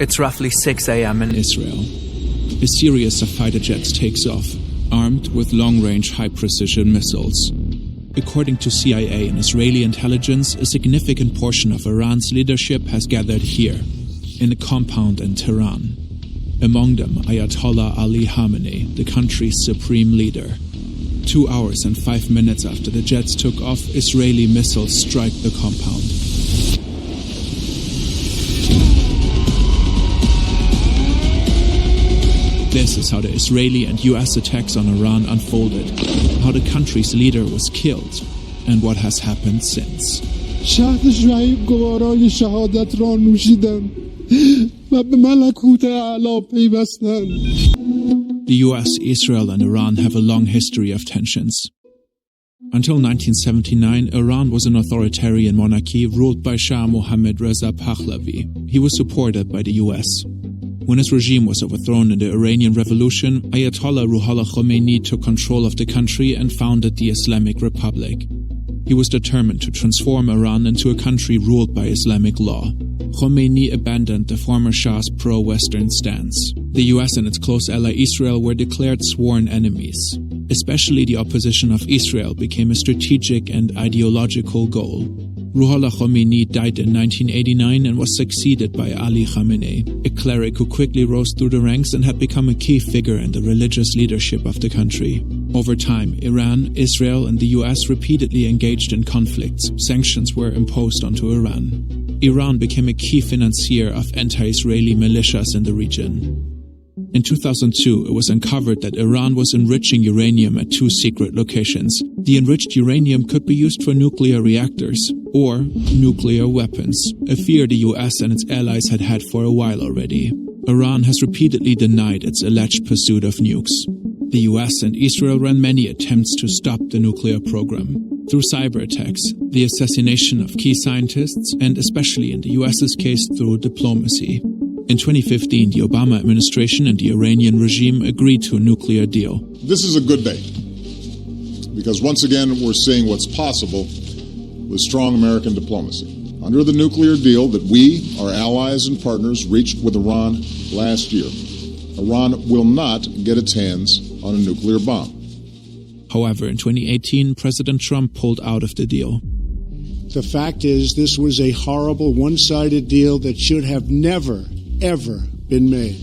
It's roughly 6 a.m. in Israel. A series of fighter jets takes off, armed with long-range high-precision missiles. According to CIA and Israeli intelligence, a significant portion of Iran's leadership has gathered here, in a compound in Tehran. Among them, Ayatollah Ali Khamenei, the country's supreme leader. 2 hours and 5 minutes after the jets took off, Israeli missiles strike the compound. This is how the Israeli and US attacks on Iran unfolded, how the country's leader was killed, and what has happened since. The US, Israel, and Iran have a long history of tensions. Until 1979, Iran was an authoritarian monarchy ruled by Shah Mohammad Reza Pahlavi. He was supported by the US. When his regime was overthrown in the Iranian Revolution, Ayatollah Ruhollah Khomeini took control of the country and founded the Islamic Republic. He was determined to transform Iran into a country ruled by Islamic law. Khomeini abandoned the former Shah's pro-Western stance. The US and its close ally Israel were declared sworn enemies. Especially the opposition of Israel became a strategic and ideological goal. Ruhollah Khomeini died in 1989 and was succeeded by Ali Khamenei, a cleric who quickly rose through the ranks and had become a key figure in the religious leadership of the country. Over time, Iran, Israel, and the US repeatedly engaged in conflicts. Sanctions were imposed onto Iran. Iran became a key financier of anti-Israeli militias in the region. In 2002, it was uncovered that Iran was enriching uranium at 2 secret locations. The enriched uranium could be used for nuclear reactors or nuclear weapons, a fear the US and its allies had had for a while already. Iran has repeatedly denied its alleged pursuit of nukes. The US and Israel ran many attempts to stop the nuclear program. Through cyber attacks, the assassination of key scientists, and especially in the US's case through diplomacy. In 2015, the Obama administration and the Iranian regime agreed to a nuclear deal. This is a good day, because once again we're seeing what's possible with strong American diplomacy. Under the nuclear deal that we, our allies and partners, reached with Iran last year, Iran will not get its hands on a nuclear bomb. However, in 2018, President Trump pulled out of the deal. The fact is, this was a horrible, one-sided deal that should have never, ever been made.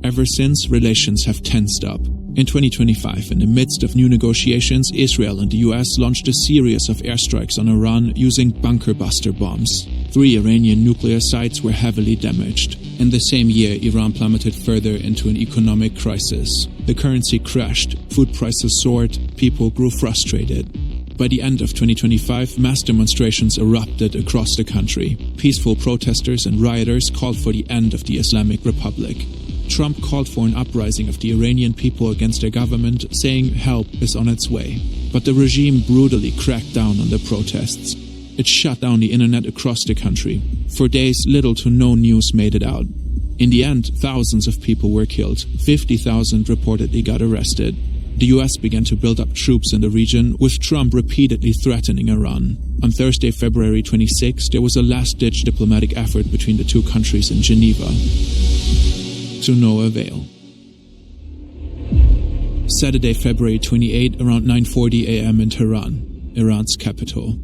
Ever since, relations have tensed up. In 2025, in the midst of new negotiations, Israel and the US launched a series of airstrikes on Iran using bunker-buster bombs. 3 Iranian nuclear sites were heavily damaged. In the same year, Iran plummeted further into an economic crisis. The currency crashed, food prices soared, people grew frustrated. By the end of 2025, mass demonstrations erupted across the country. Peaceful protesters and rioters called for the end of the Islamic Republic. Trump called for an uprising of the Iranian people against their government, saying help is on its way. But the regime brutally cracked down on the protests. It shut down the internet across the country. For days, little to no news made it out. In the end, thousands of people were killed. 50,000 reportedly got arrested. The US began to build up troops in the region, with Trump repeatedly threatening Iran. On Thursday, February 26, there was a last-ditch diplomatic effort between the 2 countries in Geneva. To no avail. Saturday, February 28, around 9:40 a.m. in Tehran, Iran's capital.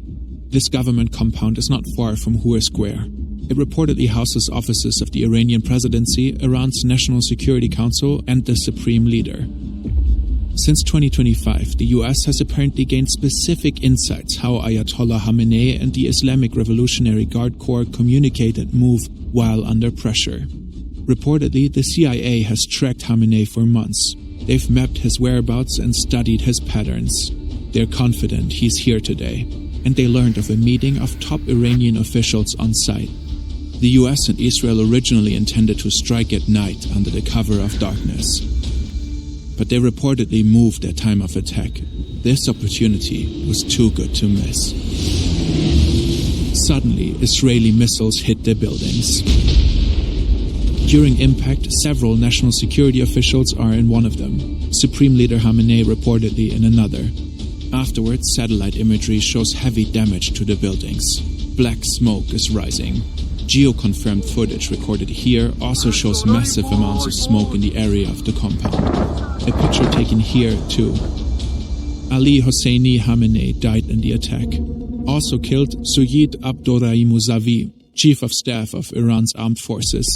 This government compound is not far from Hur Square. It reportedly houses offices of the Iranian presidency, Iran's National Security Council, and the supreme leader. Since 2025, the US has apparently gained specific insights how Ayatollah Khamenei and the Islamic Revolutionary Guard Corps communicate and move while under pressure. Reportedly, the CIA has tracked Khamenei for months. They've mapped his whereabouts and studied his patterns. They're confident he's here today, and they learned of a meeting of top Iranian officials on site. The US and Israel originally intended to strike at night under the cover of darkness. But they reportedly moved their time of attack. This opportunity was too good to miss. Suddenly, Israeli missiles hit their buildings. During impact, several national security officials are in one of them. Supreme Leader Khamenei reportedly in another. Afterwards, satellite imagery shows heavy damage to the buildings. Black smoke is rising. Geo-confirmed footage recorded here also shows massive amounts of smoke in the area of the compound. A picture taken here, too. Ali Hosseini Khamenei died in the attack. Also killed Sayyid Abdurrahim Mousavi, Chief of Staff of Iran's armed forces,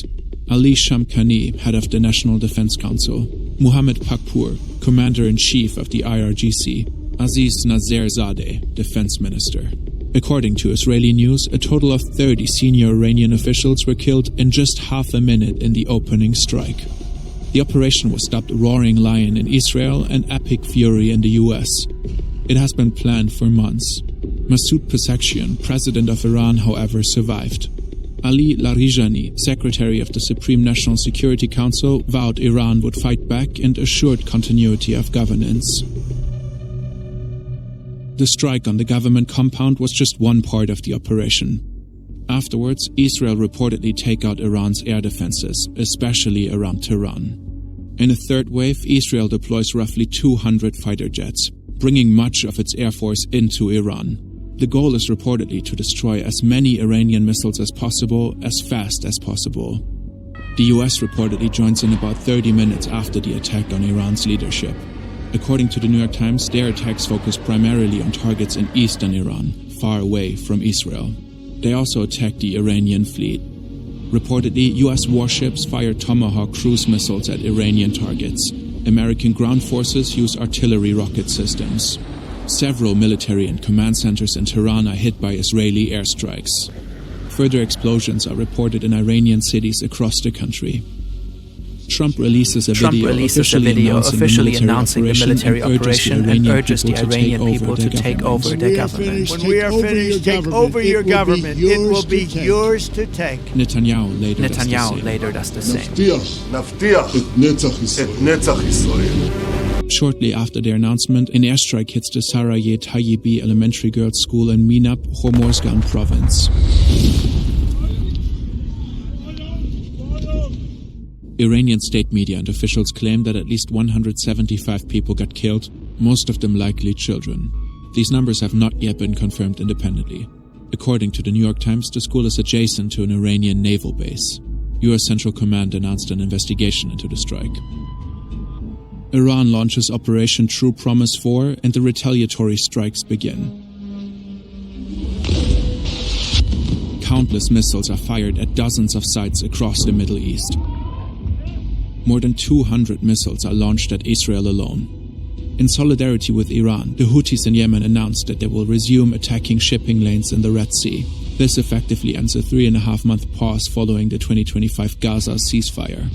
Ali Shamkhani, head of the National Defense Council, Muhammad Pakpour, Commander-in-Chief of the IRGC, Aziz Naserzadeh, Defense Minister. According to Israeli news, a total of 30 senior Iranian officials were killed in just half a minute in the opening strike. The operation was dubbed Roaring Lion in Israel and Epic Fury in the US. It has been planned for months. Masoud Pezeshkian, president of Iran, however, survived. Ali Larijani, secretary of the Supreme National Security Council, vowed Iran would fight back and assured continuity of governance. The strike on the government compound was just one part of the operation. Afterwards, Israel reportedly take out Iran's air defenses, especially around Tehran. In a third wave, Israel deploys roughly 200 fighter jets, bringing much of its air force into Iran. The goal is reportedly to destroy as many Iranian missiles as possible, as fast as possible. The US reportedly joins in about 30 minutes after the attack on Iran's leadership. According to the New York Times, their attacks focus primarily on targets in eastern Iran, far away from Israel. They also attacked the Iranian fleet. Reportedly, US warships fired Tomahawk cruise missiles at Iranian targets. American ground forces use artillery rocket systems. Several military and command centers in Tehran are hit by Israeli airstrikes. Further explosions are reported in Iranian cities across the country. Trump releases a video officially announcing the military operation and urges the Iranian people to take over their government. When we are finished, take over your government. It will be yours to take. Netanyahu later does the same. Shortly after their announcement, an airstrike hits the Sarayeh Tayyibi Elementary Girls' School in Minab, Hormozgan province. Iranian state media and officials claim that at least 175 people got killed, most of them likely children. These numbers have not yet been confirmed independently. According to the New York Times, the school is adjacent to an Iranian naval base. US Central Command announced an investigation into the strike. Iran launches Operation True Promise 4 and the retaliatory strikes begin. Countless missiles are fired at dozens of sites across the Middle East. More than 200 missiles are launched at Israel alone. In solidarity with Iran, the Houthis in Yemen announced that they will resume attacking shipping lanes in the Red Sea. This effectively ends a 3.5-month pause following the 2025 Gaza ceasefire.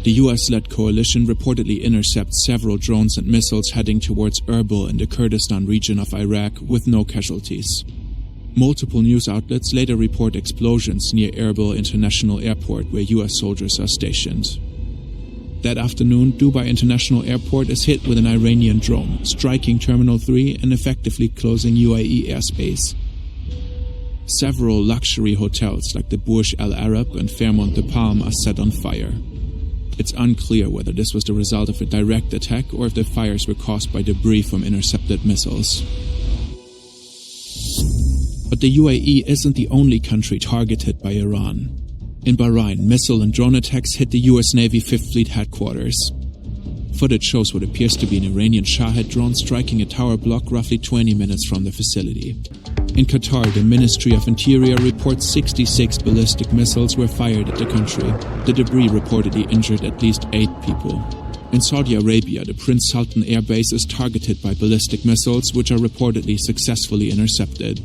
The US-led coalition reportedly intercepts several drones and missiles heading towards Erbil in the Kurdistan region of Iraq with no casualties. Multiple news outlets later report explosions near Erbil International Airport where US soldiers are stationed. That afternoon, Dubai International Airport is hit with an Iranian drone, striking Terminal 3 and effectively closing UAE airspace. Several luxury hotels like the Burj Al Arab and Fairmont de Palm are set on fire. It's unclear whether this was the result of a direct attack or if the fires were caused by debris from intercepted missiles. But the UAE isn't the only country targeted by Iran. In Bahrain, missile and drone attacks hit the US Navy 5th Fleet headquarters. Footage shows what appears to be an Iranian Shahed drone striking a tower block roughly 20 minutes from the facility. In Qatar, the Ministry of Interior reports 66 ballistic missiles were fired at the country. The debris reportedly injured at least 8 people. In Saudi Arabia, the Prince Sultan Air Base is targeted by ballistic missiles, which are reportedly successfully intercepted.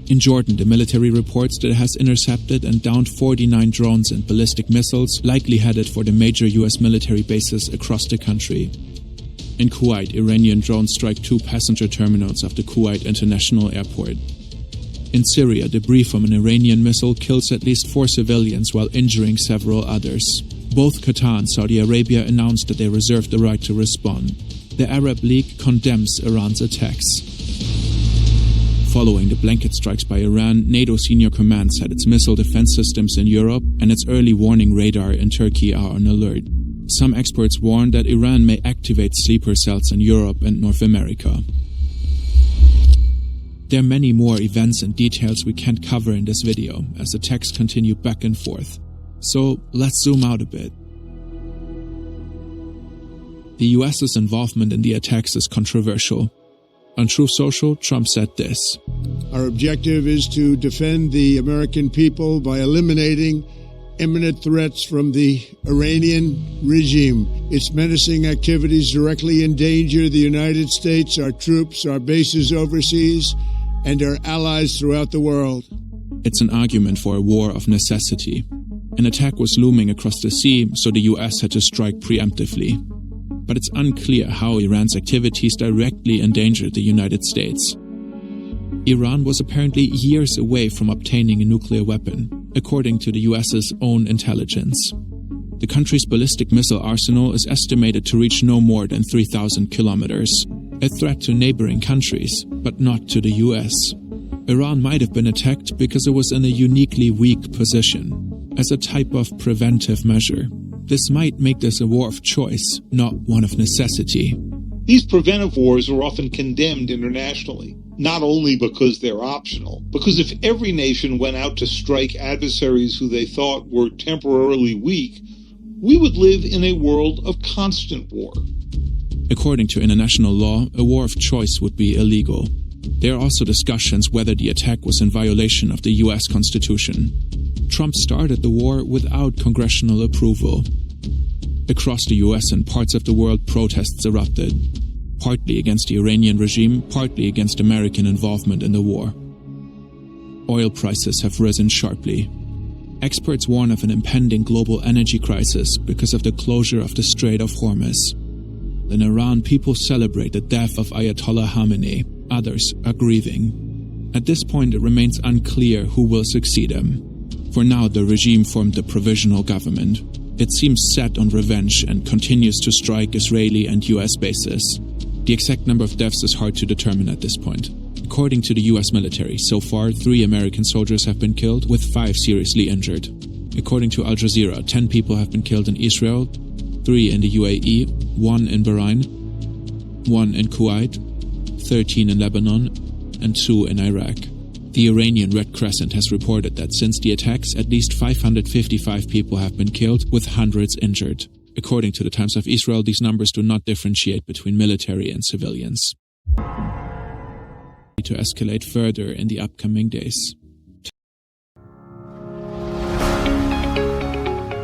In Jordan, the military reports that it has intercepted and downed 49 drones and ballistic missiles, likely headed for the major US military bases across the country. In Kuwait, Iranian drones strike 2 passenger terminals of the Kuwait International Airport. In Syria, debris from an Iranian missile kills at least 4 civilians while injuring several others. Both Qatar and Saudi Arabia announced that they reserve the right to respond. The Arab League condemns Iran's attacks. Following the blanket strikes by Iran, NATO senior command said its missile defense systems in Europe and its early warning radar in Turkey are on alert. Some experts warn that Iran may activate sleeper cells in Europe and North America. There are many more events and details we can't cover in this video, as attacks continue back and forth. So let's zoom out a bit. The US's involvement in the attacks is controversial. On Truth Social, Trump said this: "Our objective is to defend the American people by eliminating imminent threats from the Iranian regime. Its menacing activities directly endanger the United States, our troops, our bases overseas, and our allies throughout the world." It's an argument for a war of necessity. An attack was looming across the sea, so the US had to strike preemptively. But it's unclear how Iran's activities directly endangered the United States. Iran was apparently years away from obtaining a nuclear weapon, according to the US's own intelligence. The country's ballistic missile arsenal is estimated to reach no more than 3,000 kilometers, a threat to neighboring countries, but not to the US. Iran might have been attacked because it was in a uniquely weak position, as a type of preventive measure. This might make this a war of choice, not one of necessity. These preventive wars are often condemned internationally, not only because they're optional, because if every nation went out to strike adversaries who they thought were temporarily weak, we would live in a world of constant war. According to international law, a war of choice would be illegal. There are also discussions whether the attack was in violation of the US Constitution. Trump started the war without congressional approval. Across the US and parts of the world, protests erupted, partly against the Iranian regime, partly against American involvement in the war. Oil prices have risen sharply. Experts warn of an impending global energy crisis because of the closure of the Strait of Hormuz. In Iran, people celebrate the death of Ayatollah Khamenei. Others are grieving. At this point, it remains unclear who will succeed him. For now, the regime formed a provisional government. It seems set on revenge and continues to strike Israeli and US bases. The exact number of deaths is hard to determine at this point. According to the US military, so far 3 American soldiers have been killed, with 5 seriously injured. According to Al Jazeera, 10 people have been killed in Israel, 3 in the UAE, 1 in Bahrain, 1 in Kuwait, 13 in Lebanon, and 2 in Iraq. The Iranian Red Crescent has reported that since the attacks, at least 555 people have been killed, with hundreds injured. According to the Times of Israel, these numbers do not differentiate between military and civilians. To escalate further in the upcoming days.